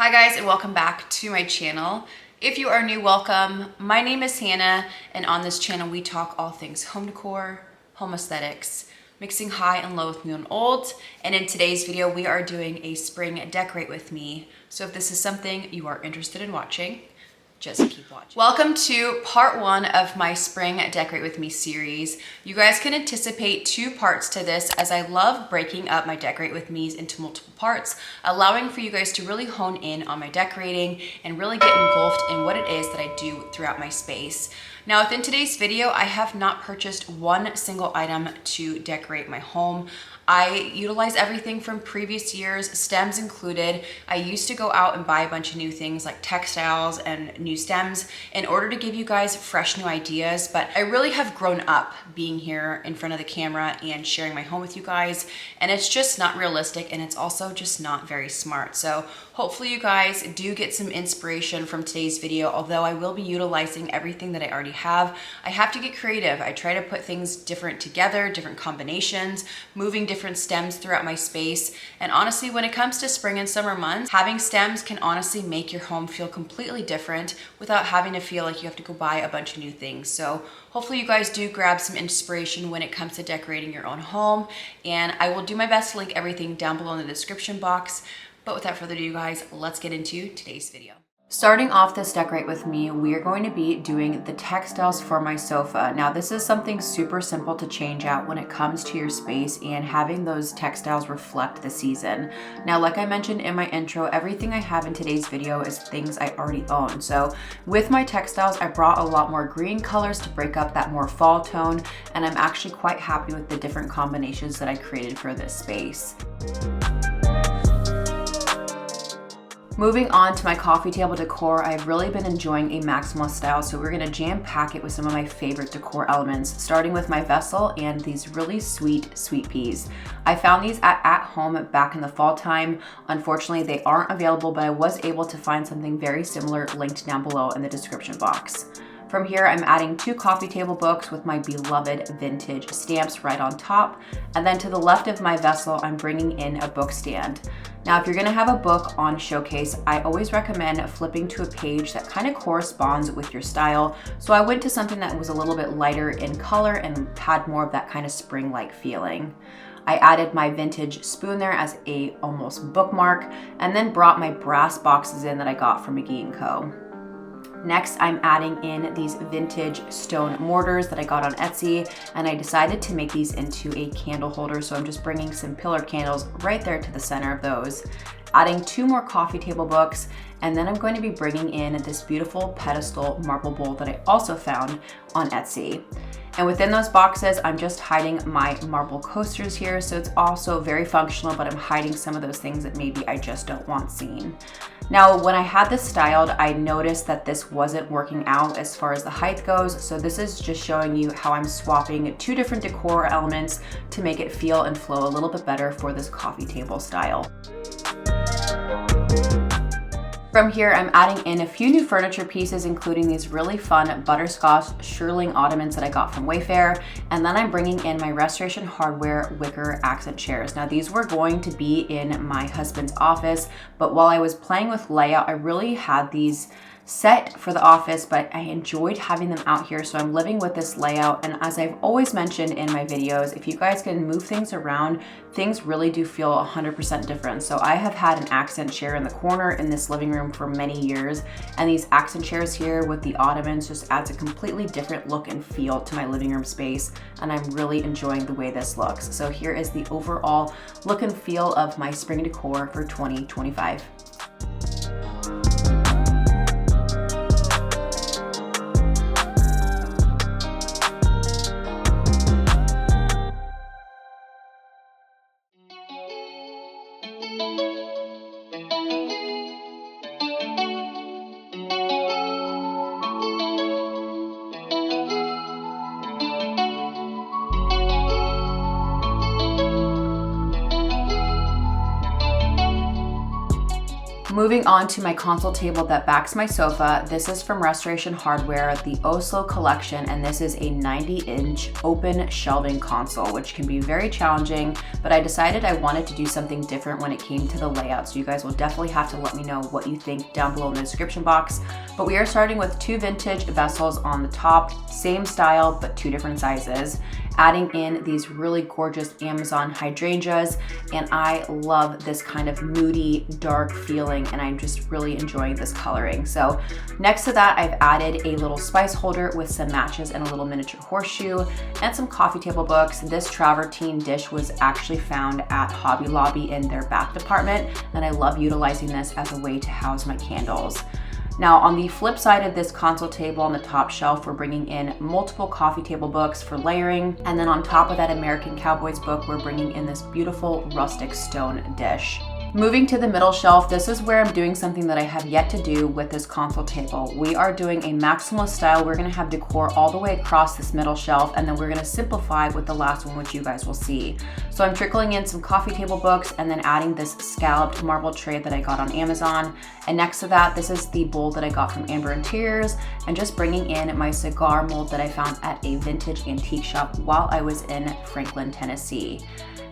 Hi guys, and welcome back to my channel. If you are new, welcome. My name is Hannah, and on this channel we talk all things home decor, home aesthetics, mixing high and low with new and old. And in today's video we are doing a spring decorate with me. So if this is something you are interested in watching, just keep watching. Welcome to part one of my spring decorate with me series. You guys can anticipate 2 parts to this, as I love breaking up my decorate with me's into multiple parts, allowing for you guys to really hone in on my decorating and really get engulfed in what it is that I do throughout my space. Now within today's video, I have not purchased one single item to decorate my home. I utilize everything from previous years, stems included. I used to go out and buy a bunch of new things like textiles and new stems in order to give you guys fresh new ideas, but I really have grown up being here in front of the camera and sharing my home with you guys, and it's just not realistic, and it's also just not very smart. So hopefully you guys do get some inspiration from today's video. Although I will be utilizing everything that I already have, I have to get creative. I try to put things different together, different combinations, moving different stems throughout my space. And honestly, when it comes to spring and summer months, having stems can honestly make your home feel completely different without having to feel like you have to go buy a bunch of new things. So hopefully you guys do grab some inspiration when it comes to decorating your own home. And I will do my best to link everything down below in the description box. But without further ado, guys, let's get into today's video. Starting off this decorate with me, we are going to be doing the textiles for my sofa. Now this is something super simple to change out when it comes to your space and having those textiles reflect the season. Now, like I mentioned in my intro, everything I have in today's video is things I already own. So with my textiles, I brought a lot more green colors to break up that more fall tone, and I'm actually quite happy with the different combinations that I created for this space. Moving on to my coffee table decor, I've really been enjoying a maximalist style, so we're gonna jam pack it with some of my favorite decor elements, starting with my vessel and these really sweet peas. I found these at home back in the fall time. Unfortunately, they aren't available, but I was able to find something very similar linked down below in the description box. From here, I'm adding 2 coffee table books with my beloved vintage stamps right on top. And then to the left of my vessel, I'm bringing in a book stand. Now, if you're gonna have a book on showcase, I always recommend flipping to a page that kind of corresponds with your style. So I went to something that was a little bit lighter in color and had more of that kind of spring-like feeling. I added my vintage spoon there as a almost bookmark, and then brought my brass boxes in that I got from McGee & Co. Next, I'm adding in these vintage stone mortars that I got on Etsy, and I decided to make these into a candle holder, so I'm just bringing some pillar candles right there to the center of those. Adding 2 more coffee table books, and then I'm going to be bringing in this beautiful pedestal marble bowl that I also found on Etsy. And within those boxes, I'm just hiding my marble coasters here, so it's also very functional, but I'm hiding some of those things that maybe I just don't want seen. Now, when I had this styled, I noticed that this wasn't working out as far as the height goes, so this is just showing you how I'm swapping 2 different decor elements to make it feel and flow a little bit better for this coffee table style. From here, I'm adding in a few new furniture pieces, including these really fun butterscotch shearling ottomans that I got from Wayfair, and then I'm bringing in my Restoration Hardware wicker accent chairs. Now, these were going to be in my husband's office, but while I was playing with layout, I really had these set for the office, but I enjoyed having them out here, so I'm living with this layout. And as I've always mentioned in my videos, if you guys can move things around, things really do feel 100% different. So I have had an accent chair in the corner in this living room for many years, and these accent chairs here with the ottomans just adds a completely different look and feel to my living room space, and I'm really enjoying the way this looks. So here is the overall look and feel of my spring decor for 2025. Moving on to my console table that backs my sofa. This is from Restoration Hardware, the Oslo collection, and this is a 90-inch open shelving console, which can be very challenging, but I decided I wanted to do something different when it came to the layout, so you guys will definitely have to let me know what you think down below in the description box. But we are starting with 2 vintage vessels on the top, same style, but 2 different sizes, adding in these really gorgeous Amazon hydrangeas, and I love this kind of moody, dark feeling, and I'm just really enjoying this coloring. So next to that, I've added a little spice holder with some matches and a little miniature horseshoe and some coffee table books. This travertine dish was actually found at Hobby Lobby in their back department, and I love utilizing this as a way to house my candles. Now on the flip side of this console table on the top shelf, we're bringing in multiple coffee table books for layering. And then on top of that American Cowboys book, we're bringing in this beautiful rustic stone dish. Moving to the middle shelf, this is where I'm doing something that I have yet to do with this console table. We are doing a maximalist style. We're gonna have decor all the way across this middle shelf, and then we're gonna simplify with the last one, which you guys will see. So I'm trickling in some coffee table books and then adding this scalloped marble tray that I got on Amazon. And next to that, this is the bowl that I got from Amber Interiors, and just bringing in my cigar mold that I found at a vintage antique shop while I was in Franklin, Tennessee.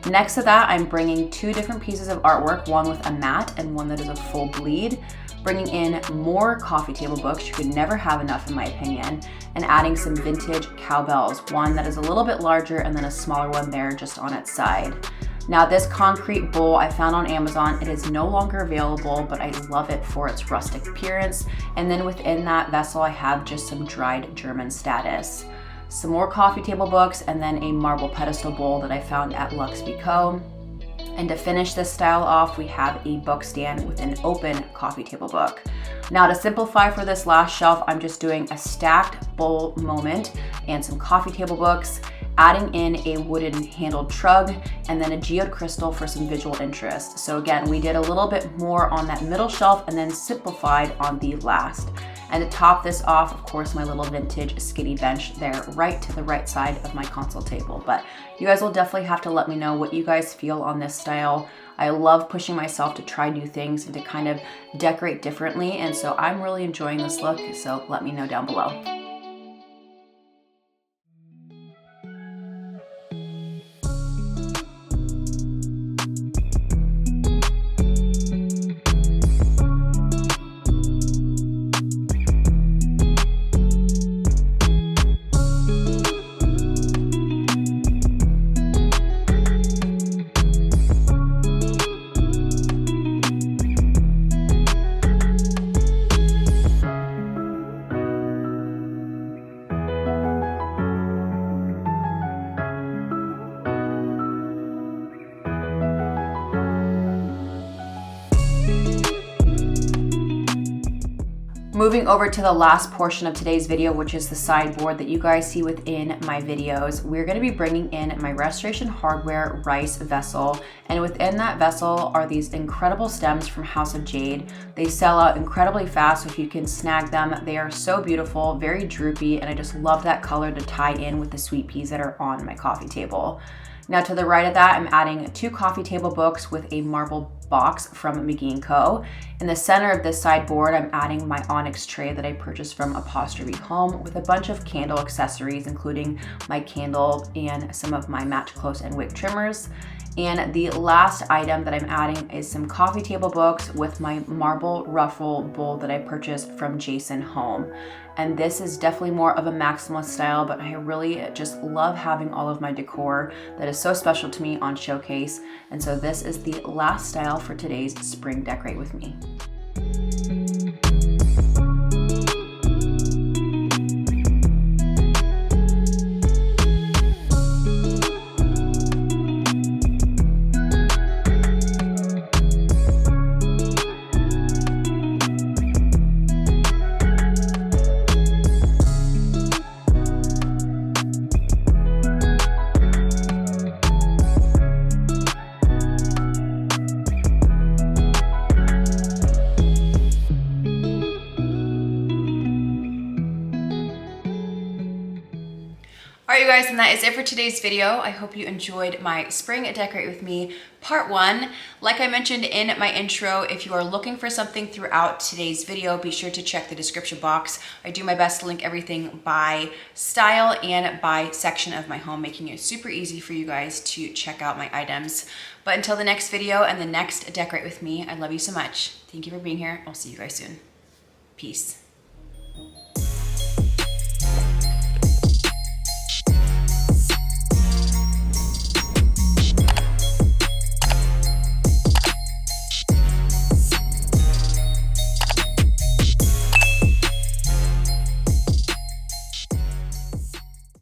Next to that, I'm bringing 2 different pieces of artwork, one with a matte and one that is a full bleed, bringing in more coffee table books. You could never have enough in my opinion, and adding some vintage cowbells, one that is a little bit larger and then a smaller one there just on its side. Now this concrete bowl I found on Amazon. It is no longer available, but I love it for its rustic appearance. And then within that vessel, I have just some dried German status, some more coffee table books, and then a marble pedestal bowl that I found at Lux Co. And to finish this style off, we have a book stand with an open coffee table book. Now to simplify for this last shelf, I'm just doing a stacked bowl moment and some coffee table books, adding in a wooden handled trug, and then a geode crystal for some visual interest. So again, we did a little bit more on that middle shelf and then simplified on the last. And to top this off, of course, my little vintage skinny bench there right to the right side of my console table. But you guys will definitely have to let me know what you guys feel on this style. I love pushing myself to try new things and to kind of decorate differently. And so I'm really enjoying this look. So let me know down below. Moving over to the last portion of today's video, which is the sideboard that you guys see within my videos, we're going to be bringing in my Restoration Hardware rice vessel, and within that vessel are these incredible stems from House of Jade. They sell out incredibly fast, so if you can snag them, they are so beautiful, very droopy, and I just love that color to tie in with the sweet peas that are on my coffee table. Now to the right of that, I'm adding 2 coffee table books with a marble box from McGee & Co. In the center of this sideboard, I'm adding my onyx tray that I purchased from Apostrophe Home with a bunch of candle accessories, including my candle and some of my match close and wick trimmers. And the last item that I'm adding is some coffee table books with my marble ruffle bowl that I purchased from Jason Home. And this is definitely more of a maximalist style, but I really just love having all of my decor that is so special to me on showcase. And so this is the last style for today's Spring Decorate with Me. you guys, and that is it for today's video. I hope you enjoyed my Spring Decorate With Me Part 1. Like I mentioned in my intro, if you are looking for something throughout today's video, be sure to check the description box. I do my best to link everything by style and by section of my home, making it super easy for you guys to check out my items. But until the next video and the next Decorate With Me, I love you so much. Thank you for being here. I'll see you guys soon. Peace.